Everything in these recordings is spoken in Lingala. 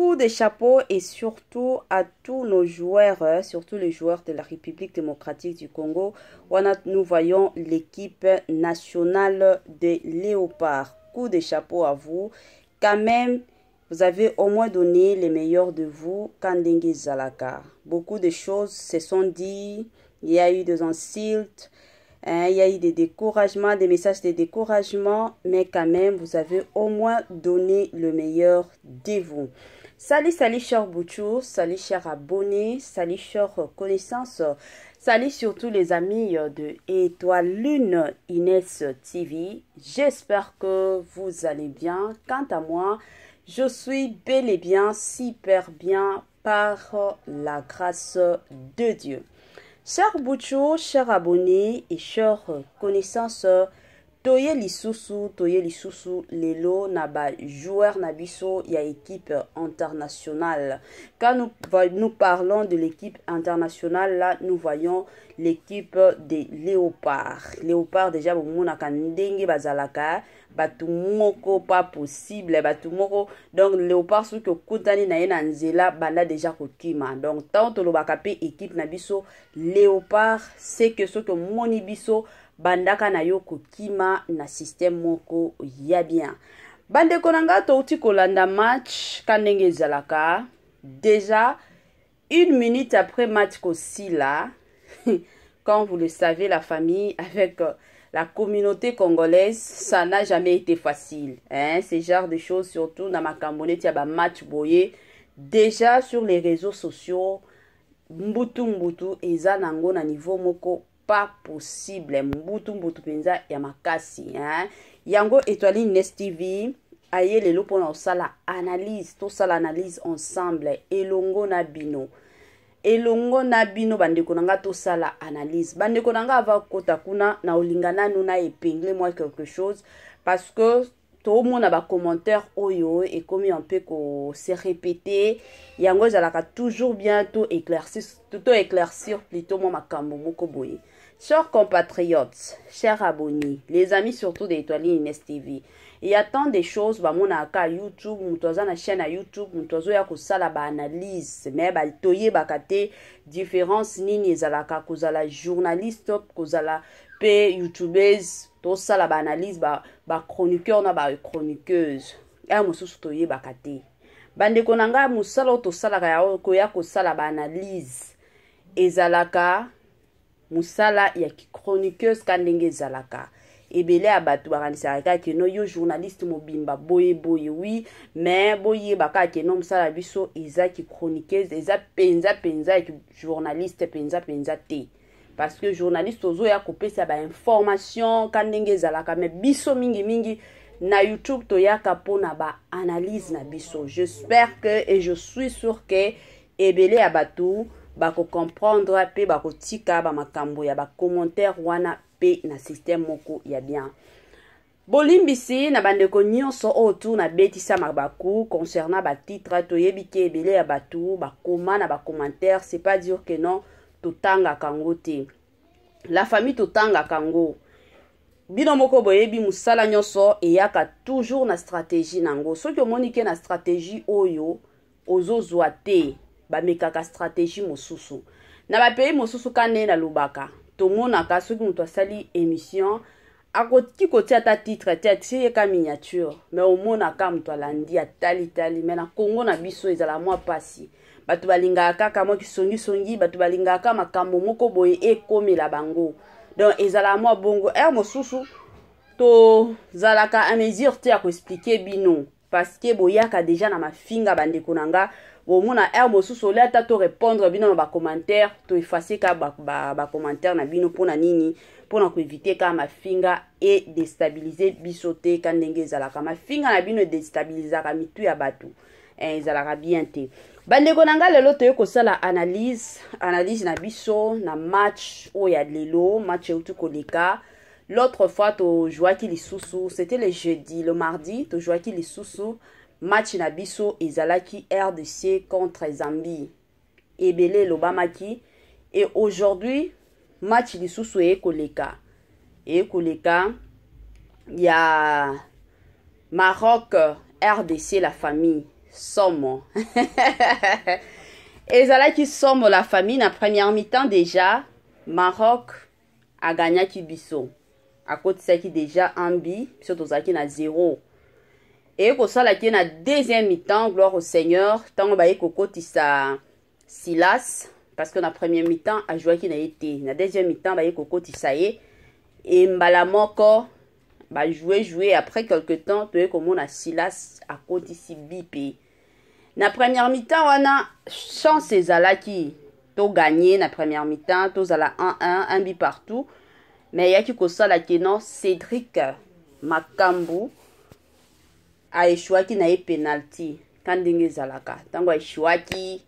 Coup de chapeau et surtout à tous nos joueurs, surtout les joueurs de la République démocratique du Congo. Nous voyons l'équipe nationale des Léopards. Coup de chapeau à vous. Quand même, vous avez au moins donné les meilleurs de vous, Kandenge Zalaka. Beaucoup de choses se sont dites. Il y a eu des insultes. Il y a eu des découragements, des messages de découragement, mais quand même, vous avez au moins donné le meilleur de vous. Salut, salut, chers Bouchou, salut, chers abonnés, salut, chers connaissances, salut surtout les amis de Étoile Lune Inès TV. J'espère que vous allez bien. Quant à moi, je suis bel et bien, super bien par la grâce de Dieu. Chers Bouchou, chers abonnés et chers connaissances, toye lisusu, lelo naba joueur nabiso ya équipe internationale. Quand nous parlons de l'équipe internationale, là, nous voyons l'équipe des Léopards. Léopards, déjà, bon, on a kandenge bazalaka. Batu moko pas possible batu moko donc Léopard ce que kutani na yena nzela banda déjà kokima donc tant to lobaka pe équipe na biso Léopard c'est que ce que moni biso bandaka na yo kokima na système moko ya bien bande konanga to uti kolanda match kanenge zalaka déjà 1 minute après match kosi là quand vous le savez la famille avec la communauté congolaise, ça n'a jamais été facile. Hein? Ce genre de choses, surtout dans ma Camerounais, il y a un match boyé. Déjà sur les réseaux sociaux, mbutu, eza nango na niveau moko pas possible. Mbutu, penza ya makasi. Hein? Yango Étoile Inès TV, aye lelo pona osala analyse, tout ça l'analyse ensemble, elongo na bino. Elongo na bino bandeko nanga to sala analyse bandeko nanga ava kota kuna na olingana nuna épingler moi quelque chose parce que tout le monde a ba commentaire oyo et comme un peu ko se répéter yango zalaka toujours bientôt éclaircir plutôt moi makambo moko boye. Chers compatriotes, chers abonnés, les amis surtout d'Étoile Inès TV, il y a tant de choses ba mona ka YouTube, mutoza na chaîne à YouTube, mutozo ya ko sala ba analyse, mais ba toye bakate différence nini ezalaka kozala journaliste, kozala pe youtubeuse, to sala ba analyse ba chroniqueur na ba chroniqueuse. Ya mususu toye bakate. Bande konanga musala to sala ya ko sala ba analyse ezalaka musala ya ki chroniqueuse kandenge zalaka ebele abatu bakanisaka ke no yo journaliste mobimba boye oui mais boye baka ke no musala biso eza ki chroniqueuse eza penza ki journaliste penza te parce que journaliste ozo ya kopesa ba information kandenge zalaka mais biso mingi na YouTube to yaka pona ba analyse na biso. J'espère que et je suis sûr que ebele abatu bako comprendre pe bako tika ba makambo ya ba commentaire wana pe na système moko ya bien. Bolimbisi na bandeko nyonso otu na betisa mabaku concernant ba titre to yebike ebele ya batu ba koma na ba commentaire, c'est pas dire que non totanga kango te. La famille totanga kango. Bino moko boyebi musala nyonso eyaka toujours na stratégie nango. Soki omonike na stratégie oyo ozozwa te ba mekaka stratégie mosusu. Na ba pays mosusu kane na lubaka. Tomonaka soki muto asali émission akoti koti ata titre te ka miniature mais omonaka muto alandi atali mais na Congo na biso ezala mwa pasi. Batu balingaka kaka mwa kisongi batu balingaka makambo moko boye ekomela bango. Donc ezala mwa bongo mosusu to zalaka a mesure te ya ko expliquer bino parce que boyaka déjà na mafinga bandeko nanga bomona mosusu le ata to répondre bino na ba commentaire to effacer ka ba commentaire na bino pona nini pona ko éviter ka mafinga et déstabiliser bisote ka ndenge zalaka mafinga na bino déstabiliser ka mitu ya batu ezalaka bien te bandeko nanga lelo to ko sala analyse na biso na match o ya lelo match utu koleka. L'autre fois to jouaki lisusu c'était le jeudi, le mardi to jouaki lisusu match na biso ezalaki RDC contre Zambie ebele lobamaki et aujourd'hui match lisusu koleka ya Maroc RDC la famille somme. Ezalaki somme la famille na première mi-temps déjà. Maroc a gagné Kibiso. À côté ça qui déjà un bi, surtout ça qui na 0. Et pour ça qui na deuxième mi-temps, gloire au Seigneur, tant ba côté ça Silas parce que na première mi-temps a joué qui na été. Na deuxième mi-temps ba côté ça et mbala moko ba jouer après quelque temps tu es comme on a Silas à côté si bipé. Na première mi-temps on a chance ezalaki to gagner na première mi-temps to zala 1-1 un but partout. Mais yaki ko sala kenon Cédric Makambu a échoué qui na penalty quand ndenge zalaka. Tango échouaki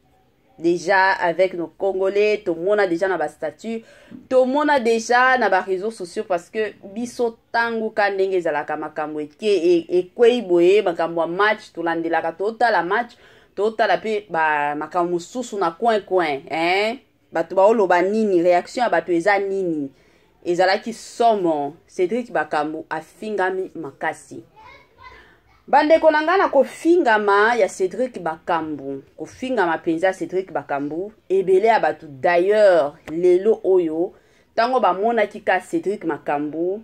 déjà avec nos Congolais, tout le monde a déjà na ba statut, tout le monde a déjà na ba réseaux sociaux parce que biso tango quand ndenge zalaka makambu et kwei boye makambu match to landelaka total match total pe ba makambu susu na coin hein bato ba oloba nini réaction ya bato eza nini ezalaki somo Cédric Bakambu afingami makasi bandeko na nga na kofingama ya Cédric Bakambu kofingama penza Cédric Bakambu ebele ya bato d'ailleurs lelo oyo tango bamonaki ka Cédric Bakambu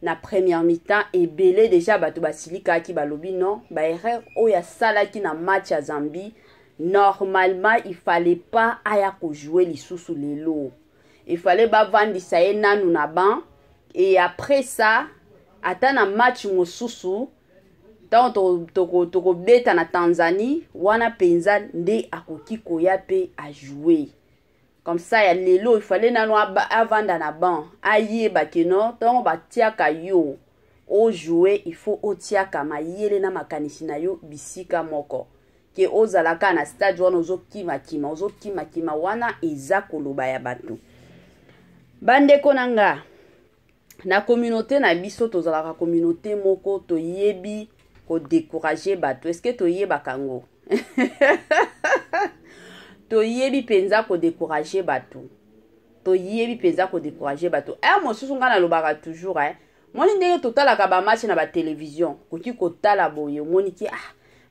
na première mi-temps ebele déjà bato basilika ki balobi non ba erreur oyo salaki na match ya Zambie normalement il fallait pas aya ko jouer lisusu lelo. Il fallait bavandisa ye nanu na ban et après ça ata na match mosusu tant toko beta na Tanzanie wana penza nde akoki koya pe a jouer comme ça ya lelo il fallait nanu avanda na ban aye bakeno tant batiaka yo o jouer il faut otiaka mayele na makanisi na yo bisika moko ke ozalaka na stade wana ozokima wana eza koloba ya bato. Bandeko nanga na communauté na biso tozalaka communauté moko toyebi ko décourager bato. Est-ce que toyeba kango? Toyebi penza ko décourager bato. Toyebi penza ko décourager bato. Mosusu nga na lobaka toujours moni ndenge totalaka ba match na ba télévision koki kotala boye moni ki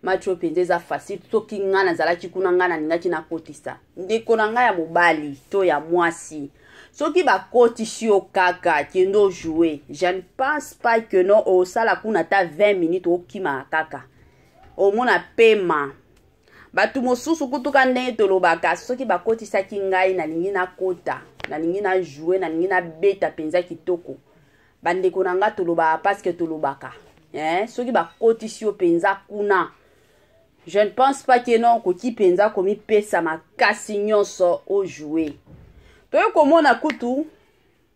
match penza za facile soki nga na zalaki kuna nga na ningaki na kotisa ndeko na nga ya mobali to ya mwasi. Soki ba kotisi o kaka kendo jouer, je ne pense pas que non au sala kuna ta 20 minutes o kima kaka. O mona pema. Batu mosusu kutuka ndenge tolobaka soki ba kotisa ki ngai na lingi na kota, na lingi na jouer, na lingi na beta penza kitoko. Bandeko na nga toloba parce que tolobaka. Soki ba kotisi o penza kuna. Je ne pense pas que non koki penza komi pesa makasi nyonso o jouer. Toyo komona kutu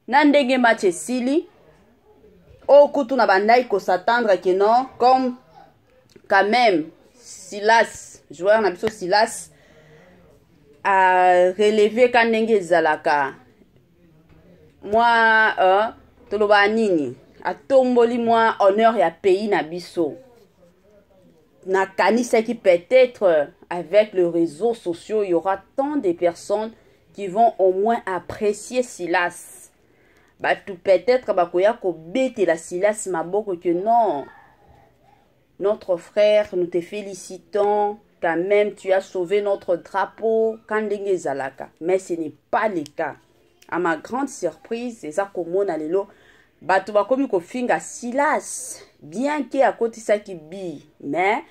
na ndenge match esili o kutu na bandai ko s'attendre que non comme quand même Silas joueur na biso Silas a relevé quand ndenge zalaka moi toloba nini atomboli moi honneur ya pays na biso na kanisa qui peut-être avec les réseaux sociaux il y aura tant de personnes qui vont au moins apprécier Silas. Tout peut-être bakoya ko bete la Silas maboko que non. Notre frère, nous te félicitons. Quand même, tu as sauvé notre drapeau. Kandenge zalaka. Mais ce n'est pas le cas. À ma grande surprise, c'est ça comme on a lelo. Batu bakomi ko finga Silas. Bien que à côté ça qui bi. Mais,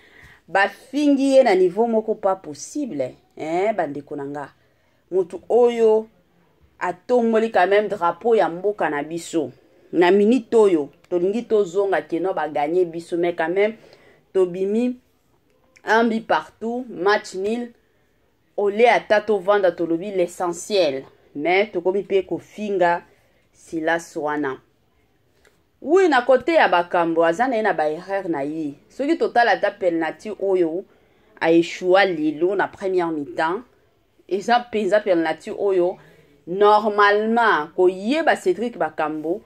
fingi na niveau moko pas possible. Bande konanga. Mutu oyo atomboli quand même drapeau ya mboka na biso na minute oyo tolingi tozonga keno ba gagner biso mais quand même tobimi un but partout match nul ole atato vanda tolobi l'essentiel mais tokomi pe ko finga Silas wana. Oui na côté ya bakambo azana na ba erreur na yi soki total ata penalty oyo a échoué lilo na première mi-temps. Et ça penza penalty oyo normalement ko yeba Cédric Bakambu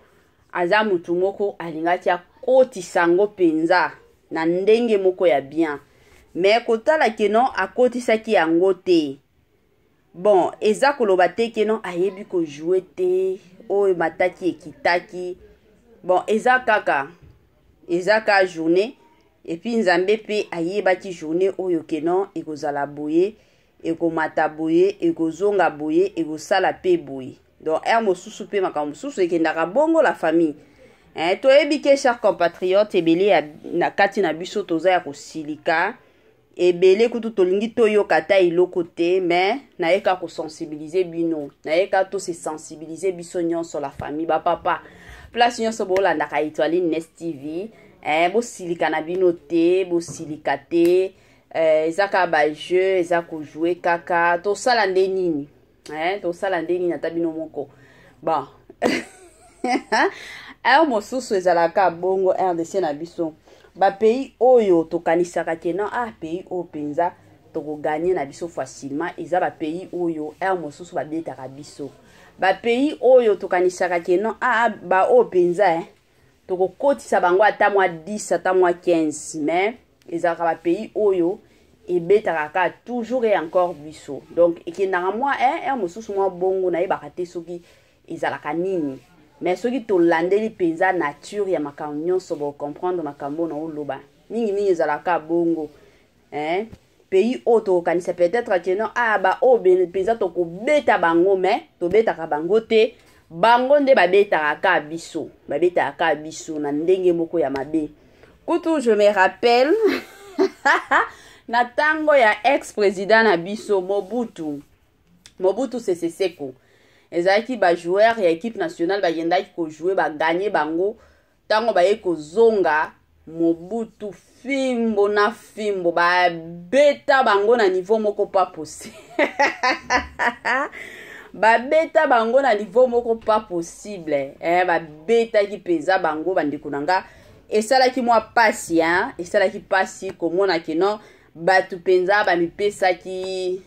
aza mutu moko alingati ya koti sango penza na ndenge moko ya bien mais kotala keno akoti saki yango te bon eza koloba te keno ayebi ko jouer te oyo mataki ekitaki bon eza kaka journée et puis nzambe pe ayebaki journée oyo kenon ekozala boye ekomata boye ekozonga boye ekosala pe boye. Donc mosusu pe makambo mosusu ekendaka bongo la famille. Toyebi ke chers compatriotes ebele na kati na biso toza ya kosilika ebele kutu tolingi toyoka ta iloko te, mais nayeka kosensibiliser bino, nayeka to se sensibiliser biso nyonso la famille ba papa place nyonso bolandaka Étoile Nest TV. Bosilika na bino te, bosilika te, ezaka ba jeu, ezako jouer kaka, to sala nde nini, to sala nde nini ata bino moko. Bon. Mosusu ezalaka bongo RDC na biso. Ba pays oyo tokanisaka kenan pays o penza toko gagner na biso facilement, eza ba pays oyo mosusu ba betaka biso. Ba pays oyo tokanisaka kenan ba o penza toko kotisa bango ata mwa 10 ata mwa 15, mais ezalaka ba pays oyo ebetaka ka toujours et encore biso. Donc ekendaka mwa mosusu mwa bongo na yebaka te soki ezalaka nini, mais soki tolandeli penza nature ya makambo nyonso bo comprendre makambo na oloba mingi ezalaka bongo. Pays oyo tokanisa peut-être que non ba o penza tokobeta bango, mais tobetaka bango te, bango nde babetaka ka biso, babetaka ka biso na ndenge moko ya mabe. Kutu je me rappelle na tango ya ex-président na biso Mobutu Sese Seko, ezalaki ba joueur ya équipe nationale bayendaki ko jouer ba gagner bango, tango baye ko zonga Mobutu fimbo na fimbo ba beta bango na niveau moko pas possible. Ba beta bango na niveau moko pas possible. Ba beta ki peza bango bandeko nanga. Esalaki mwa pasi esalaki pasi komona keno batu penza ba mipesa ki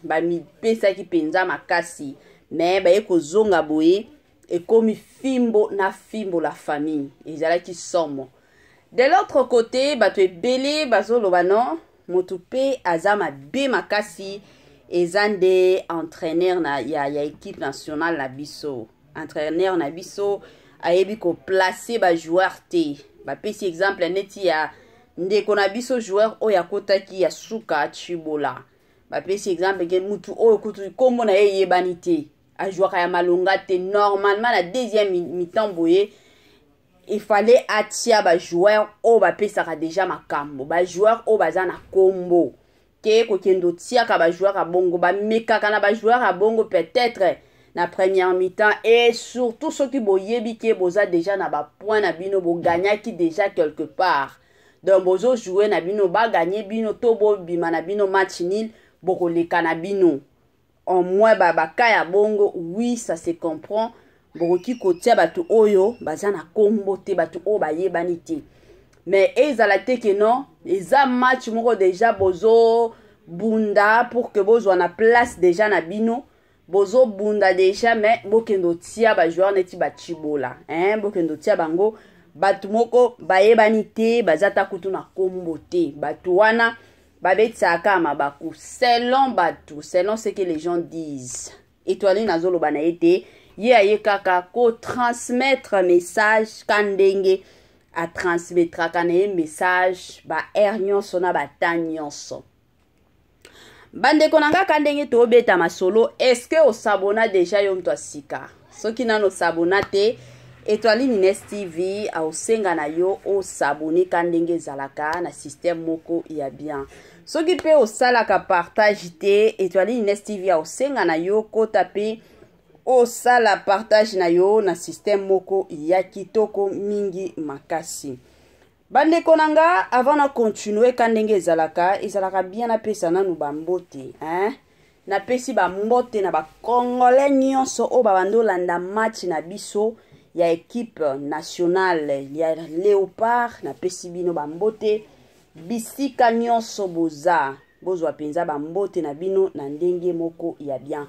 penza makasi, mais baye ko zonga boye ekomi fimbo na fimbo la famille, ezalaki somo. De l'autre côté batu ebele bazoloba non motu pe azama be makasi ezande entraîneur na ya équipe nationale na biso. Entraîneur na biso ayebi ko placer ba joueur te. Ba pesi exemple neti ya ndeko na biso joueur oya kotaki ya Suka Chibola. Ba pesi exemple ke mutu oyo kutu kombo na ye yebani te. A joueur ya malonga te, normalement la deuxième mi-temps boye il fallait atia ba joueur o ba pesaka déjà makambo, ba joueur o baza na kombo ke ko kendo tia ka ba joueur a bongo ba mekaka na ba joueur a bongo peut-être na première mi-temps, et surtout ceux qui boyebi ke boza déjà na ba point na bino bo gagnaki déjà quelque part. Donc bozo jouer na bino ba gagner bino to bo bima na bino match nul boko leka na bino. En moins babaka ya bongo, oui ça se comprend. Bokoki kotia batu oyo baza na kombo te, batu o bayebani te. Mais ezala te ke non, eza match moko déjà bozo bunda pour que bozo na place déjà na bino. Bozo bunda déjà, mais bokendo tia ba joueur neti ba Chibola, bokendo tia bango batu moko bayebani te, bazata kutu na kombo te. Batu wana babetsaka mabaku selon batu, selon ce que les gens disent. Étoile nazolo bana ete ye aye kaka ko transmettre message kandenge a transmettre kane message ba nyonso na ba nyonso. Bande konanga kandenge to beta masolo, est-ce que o sabona déjà yo mto sika? Soki nano sabona te, Étoile Nest TV a osenga na yo o sabone kandenge zalaka na système moko ya bien. Soki pe o salaka partage te, Étoile Nest TV a osenga na yo ko taper o sala partage na yo na système moko ya kitoko mingi makasi. Bande konanga, avant na continuer kandenge ezalaka bien na pesa nanu bambote, na pesi bambote na ba congolais nyonso o babando landa match na biso ya équipe nationale ya Léopard, na pesi bino bambote bisika nyonso bozwa penza bambote na bino na ndenge moko ya bien.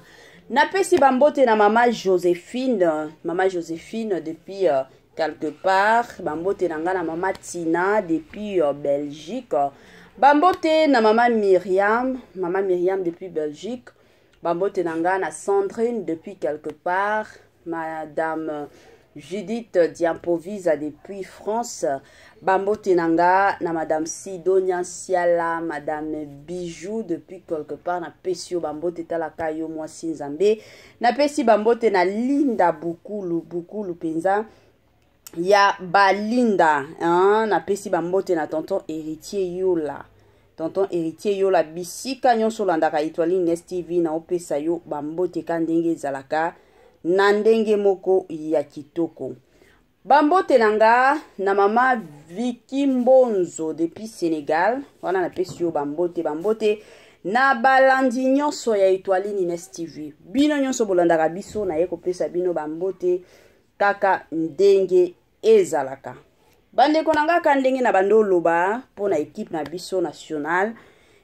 Na pesi bambote na Maman Joséphine depuis quelque part, bambote nanga na Maman Tina depuis Belgique, bambote na Maman Myriam depuis Belgique, bambote nanga na Sandrine depuis quelque part, Madame Judith Diampovisa depuis France. Bambo Tenanga na Madame Sidonia Siala, Madame Bijou depuis quelque part na Pesio Bambo Tetala Kayo moi Sinzambe. Na Pesi Bambo Tena Linda Bukulu Penza. Ya Balinda, hein, na Pesi Bambo Tena tonton héritier Yola. Tonton héritier Yola bisika nyonso landaka itwali Nest TV na opesa yo Bambo Teka ndenge zalaka. Nandenge moko ya kitoko. Bambo Tenanga na mama Vicky Mbonzo depuis Sénégal. Wana na pesi yo Bambote na balandi nyonso ya Étoile Nest TV. Bino nyonso bolandaka biso na yeko pesa bino Bambote kaka ndenge ezalaka. Bande konanga kandenge na bando loba pona équipe na biso national,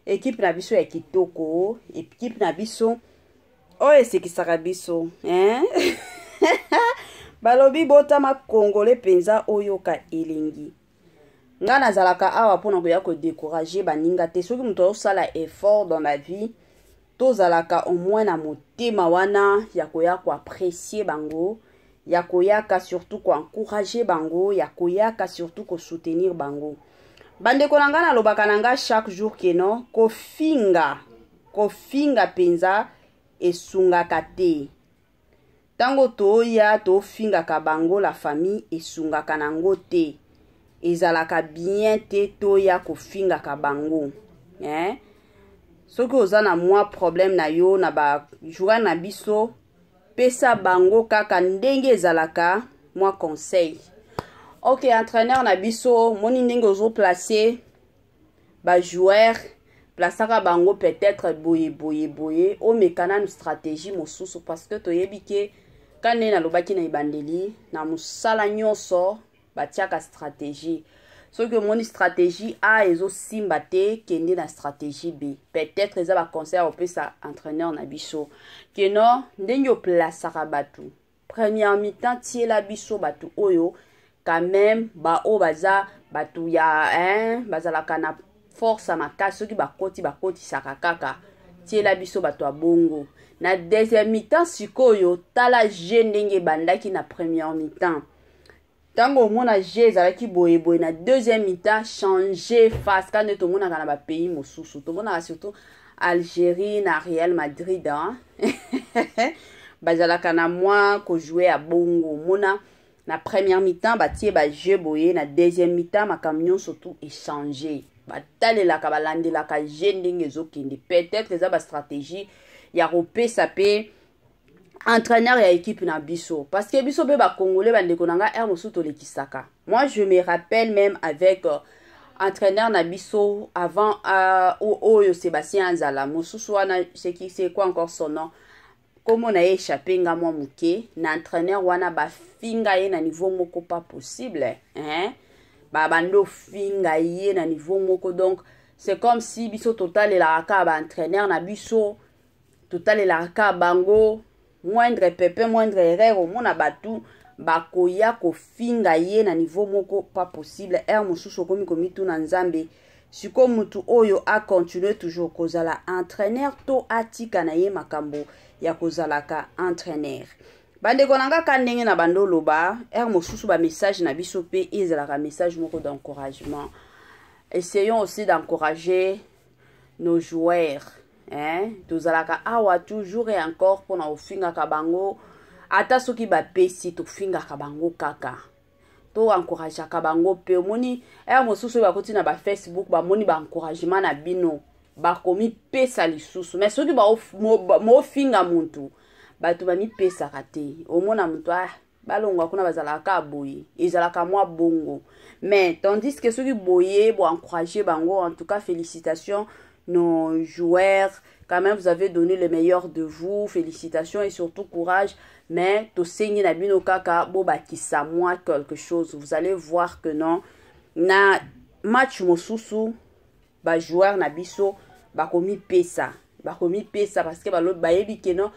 équipe na biso ya kitoko, équipe na biso oye sekisaka biso, hein? Balobi botama Congolais penza oyoka elengi. Nga nazalaka awa pona koya ko décourager baninga te soki muto osala effort dans la vie, tozalaka au moins na motema wana ya koya ko apprécier bango, ya koyaka surtout ko encourager bango, ya koyaka surtout ko soutenir bango. Bande konanga na lobaka nanga chaque jour keno kofinga penza esungaka te. Tango toya to finga ka bango la famille esungaka nango te. Ezalaka bien te toya ko finga ka bango. Soki oza na mwa problème na yo na ba joueur na biso pesa bango kaka ndenge ezalaka mwa conseil. Ok, entraîneur na biso moni ndenge ozo placer ba joueur plasaka bango peut-être boye o mekana une stratégie mosusu parce que toyebike kane na lobaki na ibandeli na musala nyonso batiaka stratégie. So que moni stratégie A ezo simba te kende na stratégie B. Peut-être eza ba conseil au pesa entraîneur na biso. Keno ndenge o plasaka batu. Première mi-temps tie la biso batu oyo quand même ba o baza batu ya bazalaka na force makasi soki bakoti saka kaka tie la biso bato a bongo. Na deuxième mi-temps sikoyo tala je ndenge bandaki na première mi-temps. Tango mona je ezalaki boye na deuxième mi-temps changer face quand to mona kana ba pays mosusu. To mona surtout Algérie na Real Madrid hein. Bazalaka na moi ko jouer à bongo mona na première mi-temps batie ba je boye na deuxième mi-temps ma camion surtout échanger. Batalelaka balandelaka jendenge zokende peut-être eza ba stratégie ya kopesa pe entraîneur ya équipe na biso parce que biso be ba congolais bandeko nanga mosusu tolekisaka. Moi je me rappelle même avec entraîneur na biso avant oyo Sébastien Anzala mosusu wana c'est quoi encore son nom comme on a échappé nga moi muke na entraîneur wana ba finga ye na niveau moko pas possible hein. Bando finga ye na niveau moko donc c'est comme si biso total et la raka ba entraîneur na biso total et la raka bango moindre pépé moindre erreur au mona batu bakoya ko finga ye na niveau moko pas possible mosusu komi tuna nzambe siko mutu oyo a continuer toujours kozala entraîneur to atika na ye makambo ya kozalaka entraîneur. Bande konanga kandenge na bando loba mosusu ba message na biso pe ezalaka message moko d'encouragement. Essayons aussi d'encourager nos joueurs hein. Tozalaka awa toujours et encore pour na ofinga kabango ata soki ba pesi to finga kabango kaka. To encourager kabango pe moni mosusu ba koti na ba Facebook ba moni ba encouragement na bino ba komi pesa lisusu mais soki ba mo finga muntu batu bami pesa kate omona mutu balongwa kuna bazalaka boye ezalaka mwa bongo mais tandis que soki boye bo encourager bango en tout cas félicitations nos joueurs quand même vous avez donné le meilleur de vous félicitations et surtout courage mais to sengi na bino kaka bo bakisa moi quelque chose vous allez voir que non na match mosusu ba joueur na biso bakomi pesa parce que balot bayebi que non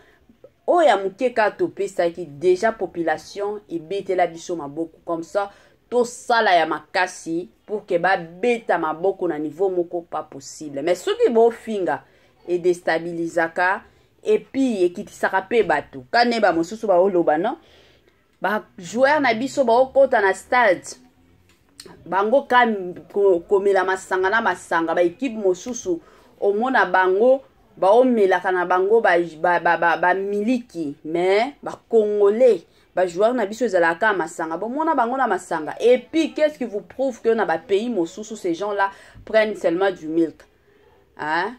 oya muke ka to pesa ki déjà population et bete la biso maboko comme ça to sala ya makasi pour que ba beta maboko na niveau moko pas possible mais soki bo finga et déstabilisaka et puis ekitisaka pe bato kane ba mosusu ba oloba non ba joueur na biso ba okota na stade bango ka komela masanga na masanga ba équipe mosusu omona bango ba omelaka na bango ba miliki mais ba congolais ba joueur na biso ezalaka masanga bomona bango na masanga. Et puis qu'est-ce qui vous prouve que na ba pays mosusu ces gens-là prennent seulement du milk, hein,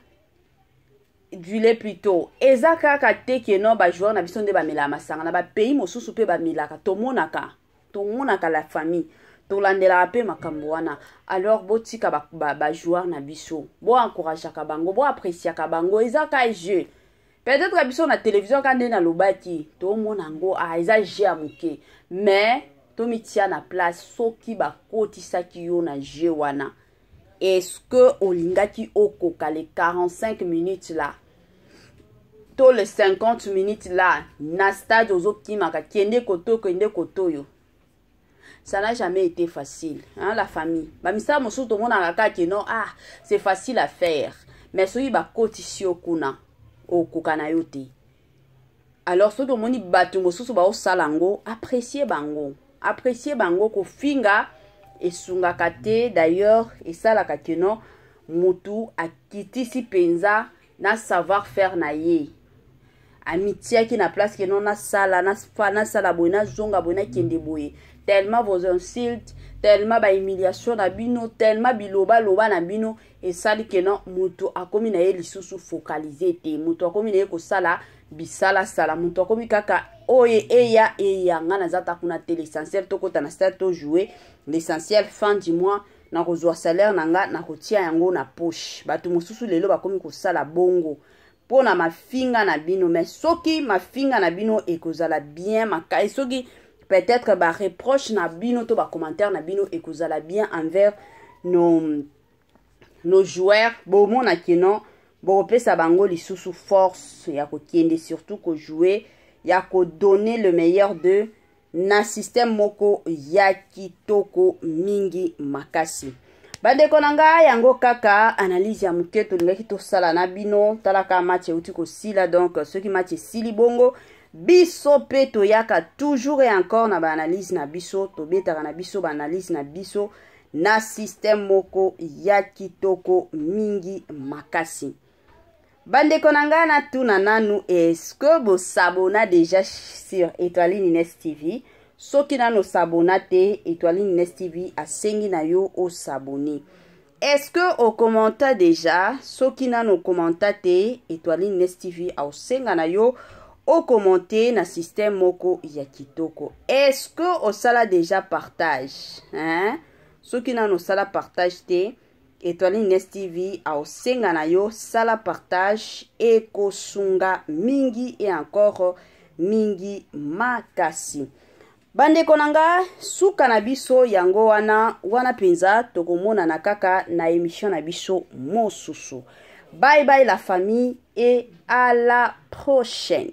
du lait plutôt. Ezaka kate ke no ba joueur na biso nde ba mela masanga na ba pays mosusu pe ba milaka tomonaka la famille tolandela pe makambo wana. Alors botika ba joueur na biso bo encourager ka bango bo apprécier ka bango ezaka jeu. Peut-être biso na télévision quand na lobaki to mona ngo eza jeu ya muke mais to mitia na place soki ba kotisaki yo na jeu wana. Est-ce que olingaki okoka les 45 minutes là to les 50 minutes là na stade ozokimaka kende koto yo? Ça n'a jamais été facile, hein, la famille. Bamisa mosu to mona kaka non, c'est facile à faire. Mais soki ba kotisi okuna okoka na yo te. Alors soki omoni bato mosusu ba osalango, apprécier bango ko finga esungaka te. D'ailleurs esalaka ke non mutu akitisi penza na savoir faire na ye. Amitié qui na place que non na sala boye na zonga boye na kende boye. Tellement vos insultes, tellement ba humiliation na bino, tellement biloba na bino et sali que non mutu akomi na ye lisusu focaliser te. Mutu akomi na ye ko sala bisala sala. Mutu akomi kaka oye eya ngana zata kuna te. L'essentiel to kota na stade to jouer. L'essentiel fin du mois na kozwa salaire nanga na kotia yango na poche. Batu mosusu lelo bakomi ko sala bongo pona mafinga na bino. Mais soki mafinga na bino ekozala bien makai soki peut-être ba reproche na bino to ba commentaire na bino ekozala bien envers nos joueurs bomona kino bo pesa bango lisusu force ya ko kiende surtout ko jouer ya ko donner le meilleur de na système moko ya kitoko mingi makasi. Bandeko nanga yango kaka analyse ya muke tolingaki tosala na bino talaka match euti ko sila. Donc ceux qui match sili bongo biso pe toyaka toujours et encore na ba analyse na biso tobetaka na biso ba analyse na biso na système moko ya kitoko mingi makasi. Bandeko nanga na tuna nanu, est-ce que vous s'abonnez déjà sur Etoile Nines TV? Soki nano s'abonna te Etoile Nines TV asengi na yo o s'abonner. Est-ce que au commentaire déjà soki nano commenta te Etoile Nines TV au senga na yo au commenter na système moko ya kitoko? Est-ce que au sala déjà partage, hein? Soki nano sala partage te Etoile Nines TV au senga na yo sala partage et kosunga mingi et encore mingi makasi. Bandeko nanga suka na biso yango wana penza tokomona na kaka na émission na biso mosusu. Bye bye la famille et à la prochaine.